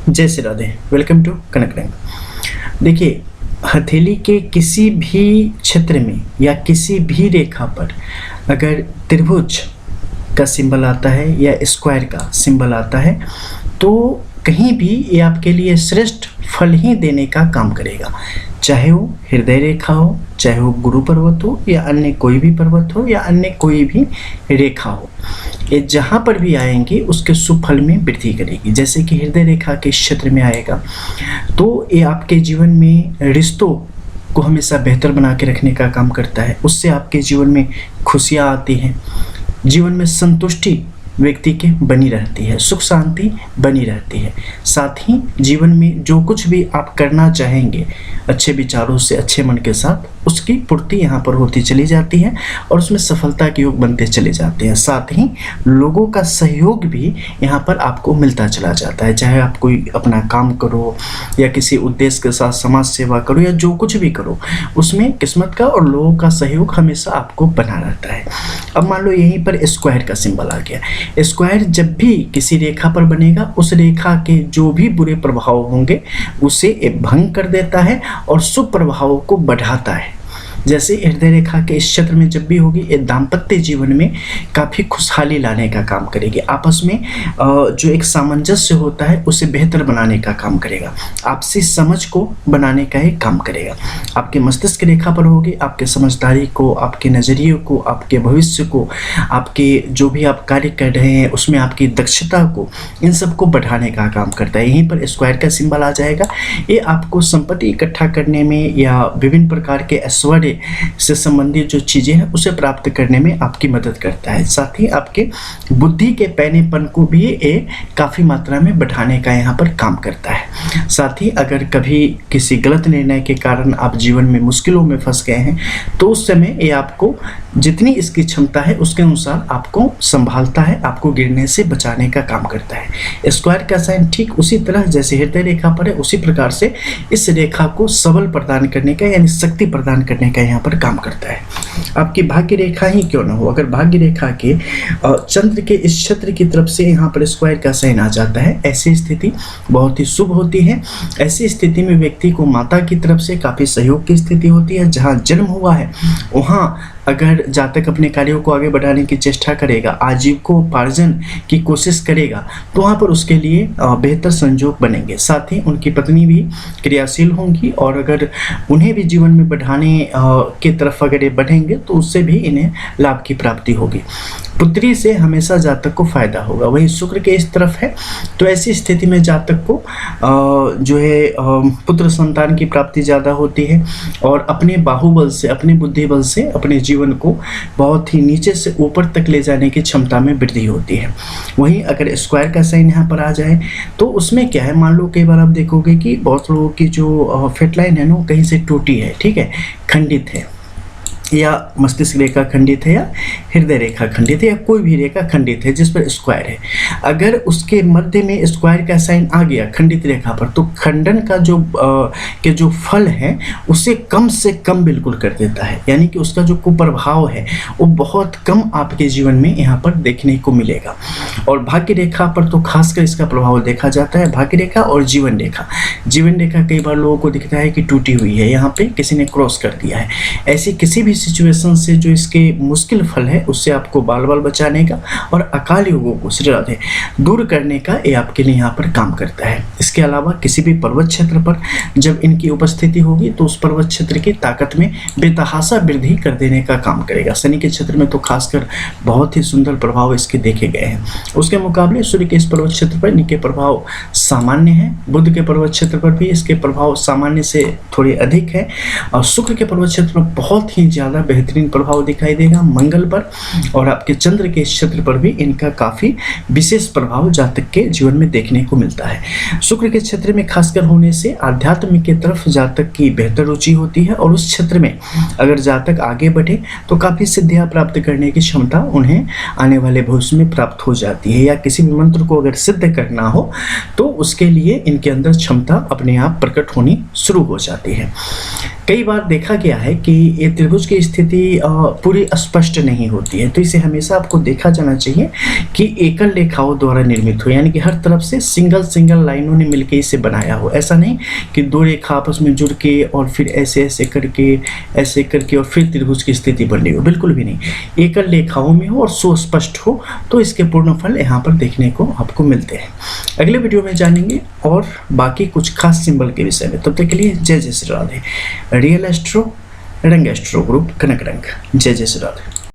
जय Shri Radhe. Welcome to कनक रंग। देखिए, हथेली के किसी भी क्षेत्र में या किसी भी रेखा पर अगर त्रिभुज का सिंबल आता है या स्क्वायर का सिंबल आता है तो कहीं भी ये आपके लिए श्रेष्ठ फल ही देने का काम करेगा। चाहे वो हृदय रेखा हो, चाहे वो गुरु पर्वत हो या अन्य कोई भी पर्वत हो या अन्य कोई भी रेखा हो, ये जहाँ पर भी आएंगे उसके शुभ फल में वृद्धि करेगी। जैसे कि हृदय रेखा के क्षेत्र में आएगा तो ये आपके जीवन में रिश्तों को हमेशा बेहतर बना के रखने का काम करता है। उससे आपके जीवन में खुशियाँ आती हैं, जीवन में संतुष्टि व्यक्ति के बनी रहती है, सुख शांति बनी रहती है। साथ ही जीवन में जो कुछ भी आप करना चाहेंगे अच्छे विचारों से, अच्छे मन के साथ, उसकी पूर्ति यहाँ पर होती चली जाती है और उसमें सफलता के योग बनते चले जाते हैं। साथ ही लोगों का सहयोग भी यहाँ पर आपको मिलता चला जाता है। चाहे आप कोई अपना काम करो या किसी उद्देश्य के साथ समाज सेवा करो या जो कुछ भी करो, उसमें किस्मत का और लोगों का सहयोग हमेशा आपको बना रहता है। अब मान लो यहीं पर स्क्वायर का सिंबल आ गया। स्क्वायर जब भी किसी रेखा पर बनेगा उस रेखा के जो भी बुरे प्रभाव होंगे उसे भंग कर देता है और शुभ प्रभावों को बढ़ाता है। जैसे हृदय रेखा के इस क्षेत्र में जब भी होगी, ये दाम्पत्य जीवन में काफ़ी खुशहाली लाने का काम करेगी। आपस में जो एक सामंजस्य होता है उसे बेहतर बनाने का काम करेगा। आपसी समझ को बनाने का ही काम करेगा। आपके मस्तिष्क रेखा पर होगी, आपके समझदारी को, आपके नज़रिए को, आपके भविष्य को, आपके जो भी आप कार्य कर रहे हैं उसमें आपकी दक्षता को, इन सबको बढ़ाने का काम करता है। यहीं पर स्क्वायर का सिंबल आ जाएगा। ये आपको संपत्ति इकट्ठा करने में या विभिन्न प्रकार के ऐश्वर्य से संबंधित जो चीजें हैं उसे प्राप्त करने में आपकी मदद करता है। साथ ही आपके बुद्धि के पैनेपन को भी ये काफी मात्रा में बढ़ाने का यहाँ पर काम करता है। साथ ही अगर कभी किसी गलत निर्णय के कारण आप जीवन में मुश्किलों में फंस गए हैं तो उस समय ये आपको जितनी इसकी क्षमता है उसके अनुसार आपको संभालता है, आपको गिरने से बचाने का काम करता है। स्क्वायर का साइन ठीक उसी तरह जैसे हृदय रेखा पर है उसी प्रकार से इस रेखा को सबल प्रदान करने का यानी शक्ति प्रदान करने का यहाँ पर काम करता है। आपकी भाग्य रेखा ही क्यों ना हो, अगर भाग्य रेखा के चंद्र के इस क्षेत्र की तरफ से यहाँ पर स्क्वायर का साइन आ जाता है, ऐसी स्थिति बहुत ही शुभ होती है। ऐसी स्थिति में व्यक्ति को माता की तरफ से काफी सहयोग की स्थिति होती है। जहाँ जन्म हुआ है वहाँ अगर जातक अपने कार्यों को आगे बढ़ाने की चेष्टा करेगा, आजीविकोपार्जन की कोशिश करेगा तो वहाँ पर उसके लिए बेहतर संजोग बनेंगे। साथ ही उनकी पत्नी भी क्रियाशील होंगी और अगर उन्हें भी जीवन में बढ़ाने की तरफ अगर ये बढ़ेंगे तो उससे भी इन्हें लाभ की प्राप्ति होगी। पुत्री से हमेशा जातक को फायदा होगा। वही शुक्र के इस तरफ है तो ऐसी स्थिति में जातक को जो है पुत्र संतान की प्राप्ति ज़्यादा होती है और अपने बाहुबल से, अपने बुद्धि बल से अपने जीवन को बहुत ही नीचे से ऊपर तक ले जाने की क्षमता में वृद्धि होती है। वहीं अगर स्क्वायर का साइन यहाँ पर आ जाए तो उसमें क्या है, मान लो कई बार आप देखोगे कि बहुत लोगों की जो फेट लाइन है ना कहीं से टूटी है, ठीक है, खंडित है, या मस्तिष्क रेखा खंडित है या हृदय रेखा खंडित है या कोई भी रेखा खंडित है जिस पर स्क्वायर है, अगर उसके मध्य में स्क्वायर का साइन आ गया खंडित रेखा पर तो खंडन का जो फल है उसे कम से कम बिल्कुल कर देता है। यानी कि उसका जो कुप्रभाव है वो बहुत कम आपके जीवन में यहाँ पर देखने को मिलेगा। और भाग्य रेखा पर तो खासकर इसका प्रभाव देखा जाता है। भाग्य रेखा और जीवन रेखा कई बार लोगों को दिखता है कि टूटी हुई है, यहाँ पे किसी ने क्रॉस कर दिया है। ऐसी किसी भी सिचुएशन से जो इसके मुश्किल फल है उससे आपको बाल बाल बचाने का और अकाल योगों को श्री राधे दूर करने का ये आपके लिए यहाँ पर काम करता है। इसके अलावा किसी भी पर्वत क्षेत्र पर जब इनकी उपस्थिति होगी तो उस पर्वत क्षेत्र की ताकत में बेतहाशा वृद्धि कर देने का काम करेगा। शनि के क्षेत्र में तो खासकर बहुत ही सुंदर प्रभाव इसके देखे गए हैं। उसके मुकाबले सूर्य के इस पर्वत क्षेत्र पर इनके प्रभाव सामान्य है। बुध के पर्वत क्षेत्र पर भी इसके प्रभाव सामान्य से थोड़े अधिक है और शुक्र के पर्वत क्षेत्र पर बहुत ही ज्यादा बेहतरीन प्रभाव दिखाई देगा। मंगल पर और आपके चंद्र के क्षेत्र पर भी इनका काफी विशेष प्रभाव जातक के जीवन में देखने को मिलता है। शुक्र के क्षेत्र में खासकर होने से आध्यात्म की तरफ जातक की बेहतर रुचि होती है और उस क्षेत्र में अगर जातक आगे बढ़े तो काफी सिद्धियां प्राप्त करने की क्षमता उन्हें आने वाले भविष्य में प्राप्त हो जाती है। या किसी भी मंत्र को अगर सिद्ध करना हो तो उसके लिए इनके अंदर क्षमता अपने आप प्रकट होनी शुरू हो जाती है। कई बार देखा गया है कि ये त्रिभुज की स्थिति पूरी स्पष्ट नहीं होती है, तो इसे हमेशा आपको देखा जाना चाहिए कि एकल रेखाओं द्वारा निर्मित हो, यानी कि हर तरफ से सिंगल लाइनों ने मिलकर इसे बनाया हो। ऐसा नहीं कि दो रेखा आपस में जुड़ के और फिर ऐसे करके और फिर त्रिभुज की स्थिति बन रही हो, बिल्कुल भी नहीं। एकल रेखाओं में हो और सुस्पष्ट हो तो इसके पूर्ण फल यहाँ पर देखने को आपको मिलते हैं। अगले वीडियो में जानेंगे और बाकी कुछ खास सिंबल के विषय में। तब तक के लिए जय जय श्री राधे। रियल एस्ट्रो रंग एस्ट्रो ग्रुप कनक रंग। जय जय श्री राधे।